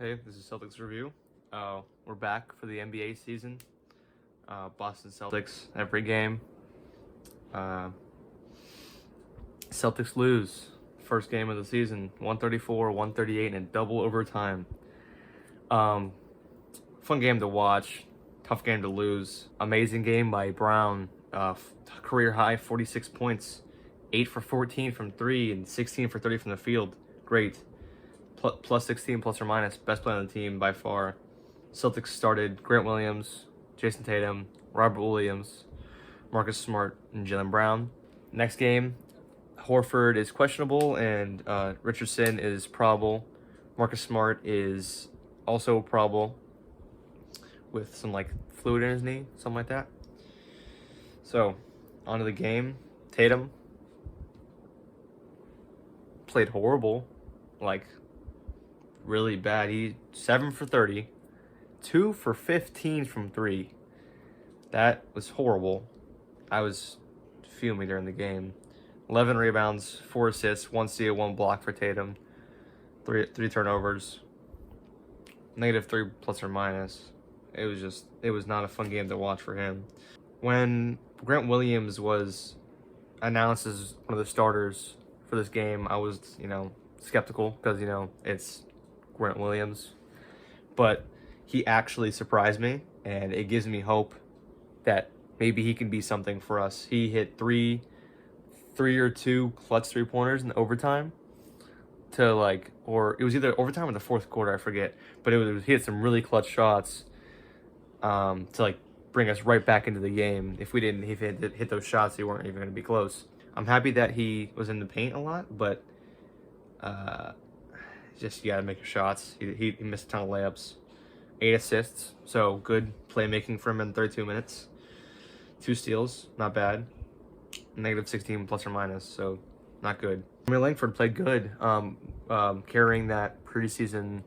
Hey, this is Celtics Review. We're back for the NBA season. Boston Celtics every game. Uh, Celtics lose first game of the season, 134, 138 in double overtime. Um, Fun game to watch, tough game to lose. Amazing game by Brown. Career high 46 points, 8 for 14 from 3 and 16 for 30 from the field. Great. Plus 16 plus or minus, best player on the team by far. Celtics started Grant Williams, Jason Tatum, Robert Williams, Marcus Smart, and Jaylen Brown. Next game, Horford is questionable and Richardson is probable. Marcus Smart is also probable with some fluid in his knee, something like that. So, on to the game. Tatum played horrible, really bad. He 7 for 30, 2 for 15 from 3. That was horrible. I was fuming during the game. 11 rebounds, 4 assists, 1 steal, 1 block for Tatum. Three turnovers. -3 plus or minus. It was not a fun game to watch for him. When Grant Williams was announced as one of the starters for this game, I was, skeptical because, it's Grant Williams. But he actually surprised me, and it gives me hope that maybe he can be something for us. He hit three or two clutch 3-pointers in overtime or it was either overtime or the fourth quarter, I forget. But he hit some really clutch shots to bring us right back into the game. If he hit those shots, they weren't even going to be close. I'm happy that he was in the paint a lot, but just you got to make your shots. He missed a ton of layups. 8 assists, so good playmaking for him in 32 minutes. 2 steals, not bad. -16 plus or minus, so not good. Langford played good, carrying that preseason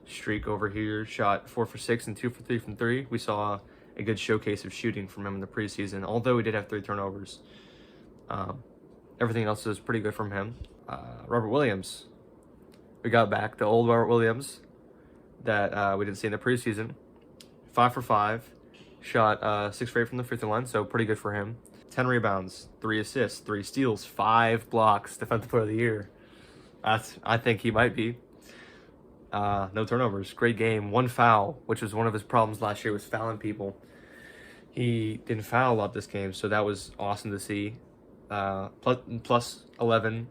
streak over here. Shot 4 for 6 and 2 for 3 from 3. We saw a good showcase of shooting from him in the preseason, although he did have 3 turnovers. Everything else was pretty good from him. Robert Williams. We got back the old Robert Williams that we didn't see in the preseason. 5 for 5. Shot 6 for 8 from the free throw line, so pretty good for him. 10 rebounds, 3 assists, 3 steals, 5 blocks. Defensive Player of the Year. I think he might be. No turnovers. Great game. 1 foul, which was one of his problems last year, was fouling people. He didn't foul a lot this game, so that was awesome to see. Plus 11,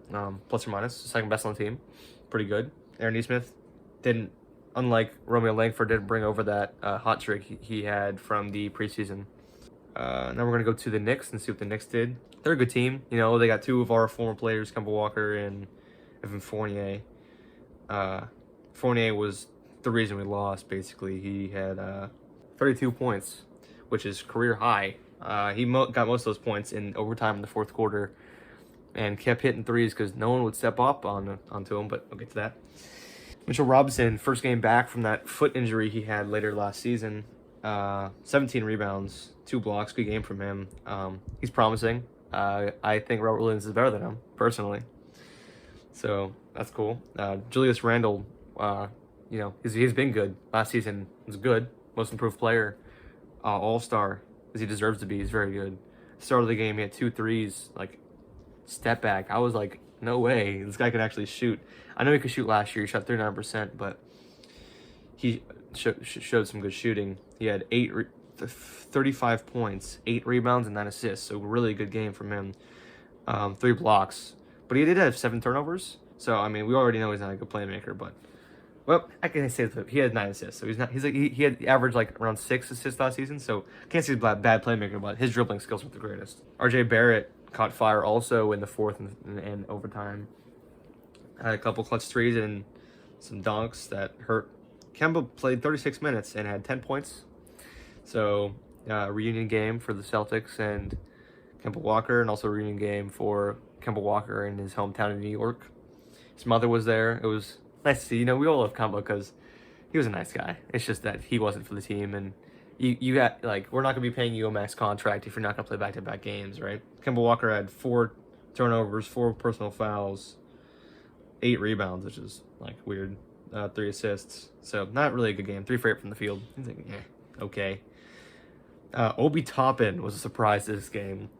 plus or minus, second best on the team. Pretty good. Aaron Nesmith didn't, unlike Romeo Langford, didn't bring over that hot streak he had from the preseason. Now we're going to go to the Knicks and see what the Knicks did. They're a good team. They got 2 of our former players, Kemba Walker and Evan Fournier. Fournier was the reason we lost, basically. He had 32 points, which is career high. He got most of those points in overtime in the fourth quarter and kept hitting threes because no one would step up onto him, but I'll get to that. Mitchell Robinson, first game back from that foot injury he had later last season. 17 rebounds, 2 blocks, good game from him. He's promising. I think Robert Williams is better than him, personally. So that's cool. Julius Randle, he's been good. Last season was good. Most improved player. All-star, as he deserves to be. He's very good. Start of the game, he had 2 threes, step back. I was like, no way, this guy could actually shoot. I know he could shoot last year. He shot 39%, but he showed some good shooting. He had 35 points, 8 rebounds, and 9 assists. So really good game from him. 3 blocks, but he did have 7 turnovers. So we already know he's not a good playmaker, but I can't say that he had 9 assists. So he had averaged around 6 assists last season. So can't say he's a bad playmaker, but his dribbling skills were the greatest. RJ Barrett caught fire also in the fourth and overtime. Had a couple clutch threes and some dunks that hurt. Kemba played 36 minutes and had 10 points. So reunion game for the Celtics and Kemba Walker, and also a reunion game for Kemba Walker in his hometown in New York. His mother was there. It was nice to see. We all love Kemba because he was a nice guy. It's just that he wasn't for the team, and you got we're not gonna be paying you a max contract if you're not gonna play back-to-back games, right? Kemba Walker had 4 turnovers, 4 personal fouls, 8 rebounds, which is weird. 3 assists. So not really a good game. 3 for 8 from the field. He's like, okay. Obi Toppin was a surprise this game.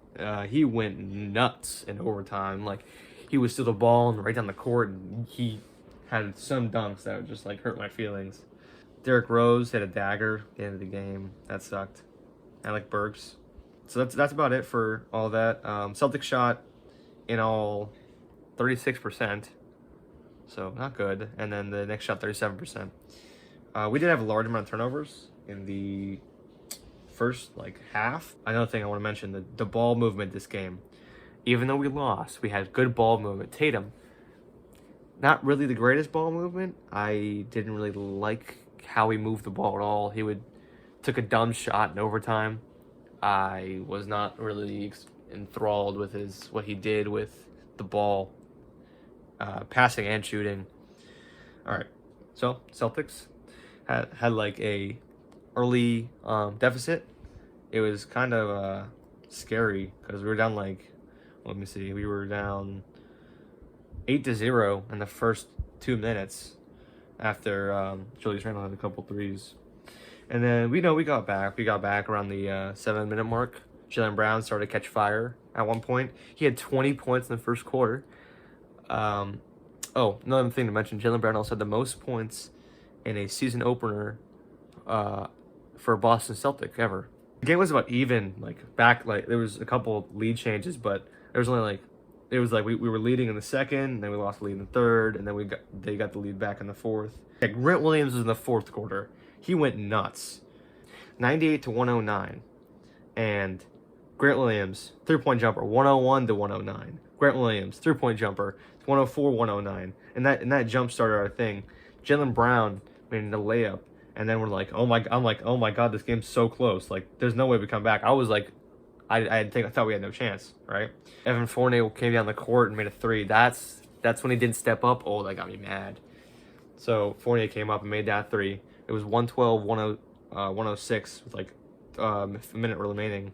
He went nuts in overtime. Like, he would steal the ball and right down the court, and he had some dunks that would just like hurt my feelings. Derrick Rose hit a dagger at the end of the game. That sucked. Alec Burks. So that's about it for all that. Celtics shot in all 36%. So not good. And then the Knicks shot 37%. We did have a large amount of turnovers in the first half. Another thing I want to mention, the ball movement this game. Even though we lost, we had good ball movement. Tatum, not really the greatest ball movement. I didn't really like how he moved the ball at all. He took a dumb shot in overtime. I was not really enthralled with what he did with the ball, passing and shooting. All right, so Celtics had like a early deficit. It was kind of scary because we were down let me see, we were down 8-0 in the first 2 minutes after Julius Randle had a couple threes. And then we got back. We got back around the 7-minute mark. Jaylen Brown started to catch fire at one point. He had 20 points in the first quarter. Another thing to mention, Jaylen Brown also had the most points in a season opener for a Boston Celtic ever. The game was about even, there was a couple lead changes, but there was only we were leading in the second, then we lost the lead in the third, and then they got the lead back in the fourth. Grant Williams was in the fourth quarter. He went nuts. 98-109. And Grant Williams, 3-point jumper, 101-109. Grant Williams, 3-point jumper, 104-109. And that jump started our thing. Jaylen Brown made the layup. And then oh my God, this game's so close. There's no way we come back. I was I thought we had no chance, right? Evan Fournier came down the court and made a 3. That's when he didn't step up. Oh, that got me mad. So Fournier came up and made that 3. It was 112-106 with a minute remaining.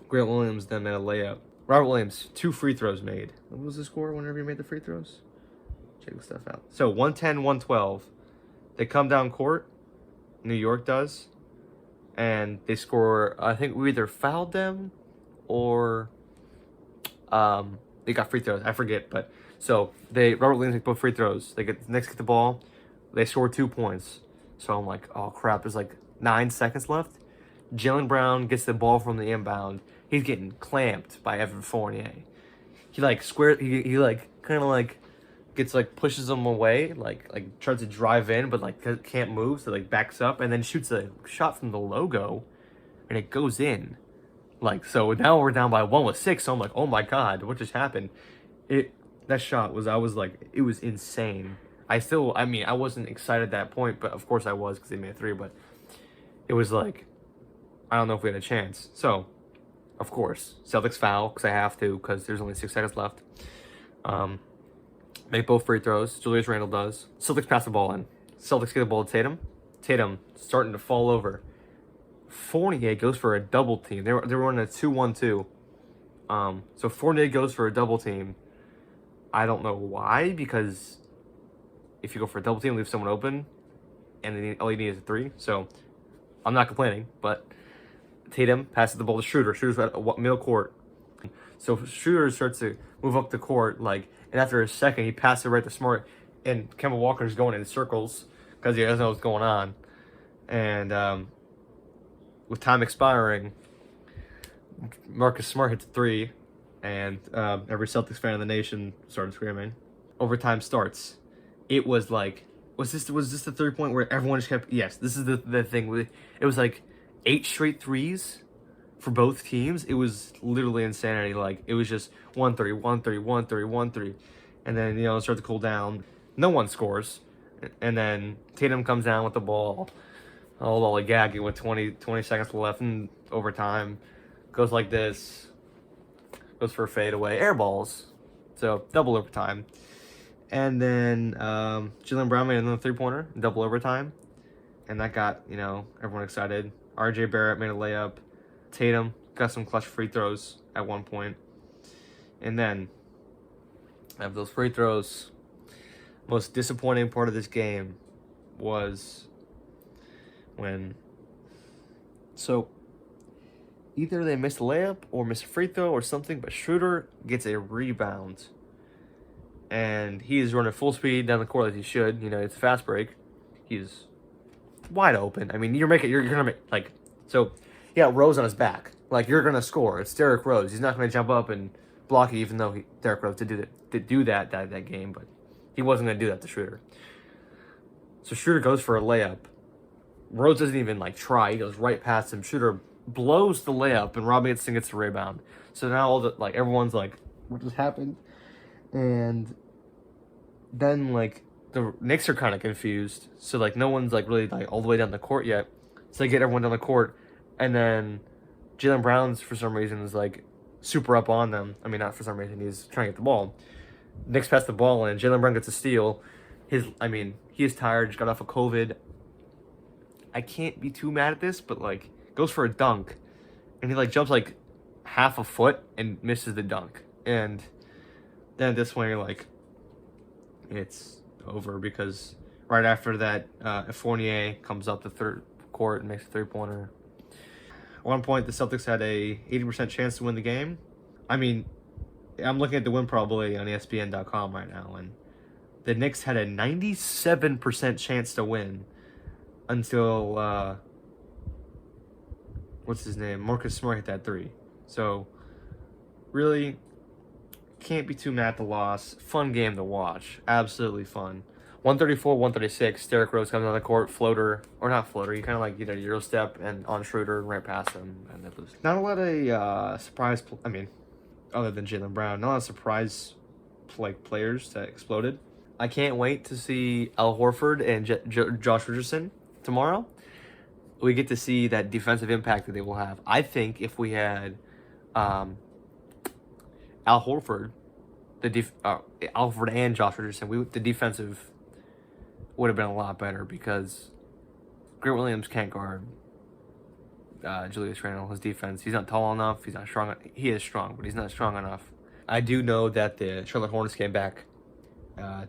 Grant Williams then made a layup. Robert Williams, 2 free throws made. What was the score whenever he made the free throws? Check the stuff out. So 110-112. They come down court. New York does. And they score, I think we either fouled them or they got free throws. I forget, but so Robert Williams both free throws. The Knicks get the ball. They score 2 points. So I'm like, oh crap, there's 9 seconds left. Jaylen Brown gets the ball from the inbound. He's getting clamped by Evan Fournier. He gets pushes him away, tries to drive in, but can't move, so backs up and then shoots a shot from the logo, and it goes in. So now we're down by 1 with 6. So I'm like, oh my God, what just happened? That shot was it was insane. I wasn't excited at that point, but of course I was because they made a 3. But it was I don't know if we had a chance. So, of course, Celtics foul because I have to because there's only 6 seconds left. Make both free throws. Julius Randle does. Celtics pass the ball in. Celtics get the ball to Tatum. Tatum starting to fall over. Fournier goes for a double team. They were running a 2-1-2. So Fournier goes for a double team. I don't know why, because if you go for a double team, leave someone open, and all you need is a 3. So I'm not complaining, but Tatum passes the ball to Schroeder. Schroeder's at middle court. So Schroeder starts to move up the court, and after a second, he passes it right to Smart, and Kemba Walker's going in circles because he doesn't know what's going on. And with time expiring, Marcus Smart hits a 3, and every Celtics fan in the nation started screaming. Overtime starts. It was was this the 3-point where everyone just kept? Yes, this is the thing. It was 8 straight threes for both teams. It was literally insanity. It was just 1-3, 1-3, 1-3, 1-3, and then it started to cool down. No one scores, and then Tatum comes down with the ball, all lollygagging with 20 seconds left in overtime. Goes like this. Goes for a fadeaway. Air balls. So double overtime. And then Jaylen Brown made another 3-pointer, double overtime. And that got, everyone excited. RJ Barrett made a layup. Tatum got some clutch free throws at one point. And then, after those free throws, Most disappointing part of this game was when, so either they missed a layup or missed a free throw or something, but Schroeder gets a rebound. And he is running full speed down the court as he should. You know, it's a fast break. He's wide open. I mean, you're gonna make, like, so he got Rose on his back. Like, you're gonna score. It's Derrick Rose. He's not gonna jump up and block it, even though Derrick Rose did do that game, but he wasn't gonna do that to Schroeder. So Schroeder goes for a layup. Rose doesn't even like try. He goes right past him. Schroeder blows the layup, and Robinson gets the rebound. So now everyone's like, what just happened? And then like the Knicks are kind of confused. So like no one's like really like all the way down the court yet. So they get everyone down the court, and then Jaylen Brown's for some reason is like super up on them. I mean, not for some reason. He's trying to get the ball. Knicks pass the ball, and Jaylen Brown gets a steal. He is tired. Just got off of COVID. I can't be too mad at this, but like goes for a dunk, and he like jumps like half a foot and misses the dunk. And then at this point, you're like, it's over, because right after that, Fournier comes up the third court and makes a three-pointer. At one point, the Celtics had a 80% chance to win the game. I mean, I'm looking at the win probability on ESPN.com right now, and the Knicks had a 97% chance to win until, what's his name? Marcus Smart hit that three. So, really, can't be too mad at the loss. Fun game to watch. Absolutely fun. 134-136. Derrick Rose comes on the court, floater, or not floater. You kind of like, Euro step and on Schroeder right past him, and it was not a lot of surprise. Other than Jaylen Brown, not a lot of surprise players that exploded. I can't wait to see Al Horford and Josh Richardson tomorrow. We get to see that defensive impact that they will have. I think if we had Al Horford, Alfred and Josh Richardson, the defensive would have been a lot better, because Grant Williams can't guard Julius Randle. His defense, he's not tall enough. He's not strong. He is strong, but he's not strong enough. I do know that the Charlotte Hornets came back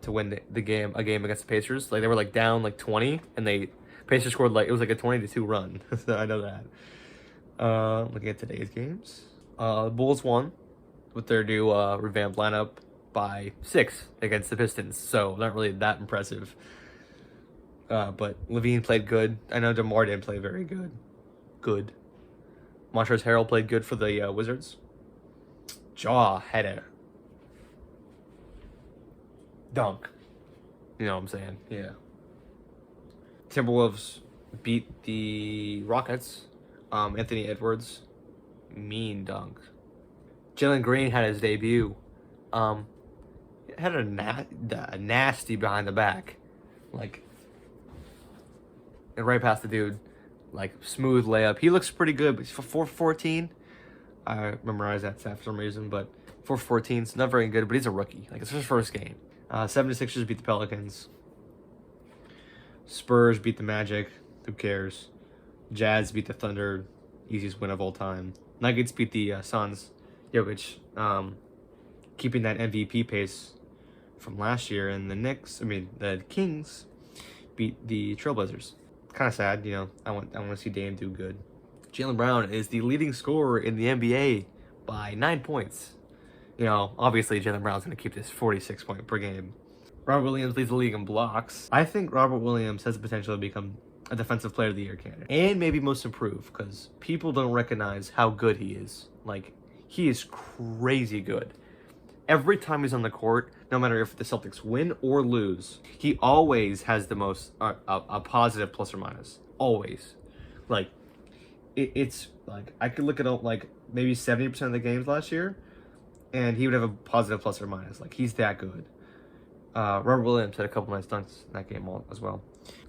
to win a game against the Pacers. Like, they were like down like 20, and Pacers scored it was like a 20-2 run. So I know that. Looking at today's games, the Bulls won with their new revamped lineup by 6 against the Pistons. So not really that impressive. But Levine played good. I know DeMar didn't play very good. Montrezl Harrell played good for the Wizards. Jaw had a dunk. You know what I'm saying? Yeah. Timberwolves beat the Rockets. Anthony Edwards, mean dunk. Jalen Green had his debut. Had a nasty behind the back. And right past the dude. Smooth layup. He looks pretty good, but for 4-14. I memorized that stat for some reason, but 4-14 is not very good, but he's a rookie. It's his first game. 76ers beat the Pelicans. Spurs beat the Magic. Who cares? Jazz beat the Thunder. Easiest win of all time. Nuggets beat the Suns. Jokic keeping that MVP pace from last year. And the Kings beat the Trailblazers. Kind of sad, I want to see Dame do good. Jaylen Brown is the leading scorer in the NBA by 9 points. Obviously Jaylen Brown's going to keep this 46 point per game. Robert Williams leads the league in blocks. I think Robert Williams has the potential to become a defensive player of the year candidate. And maybe most improved, because people don't recognize how good he is. He is crazy good. Every time he's on the court, no matter if the Celtics win or lose, he always has the most, a positive plus or minus. Always. It's I could look at maybe 70% of the games last year, and he would have a positive plus or minus. He's that good. Robert Williams had a couple nice dunks in that game as well.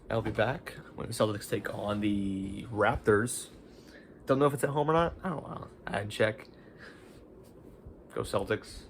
I'll be back when the Celtics take on the Raptors. Don't know if it's at home or not. I don't know. I'd check. Go Celtics.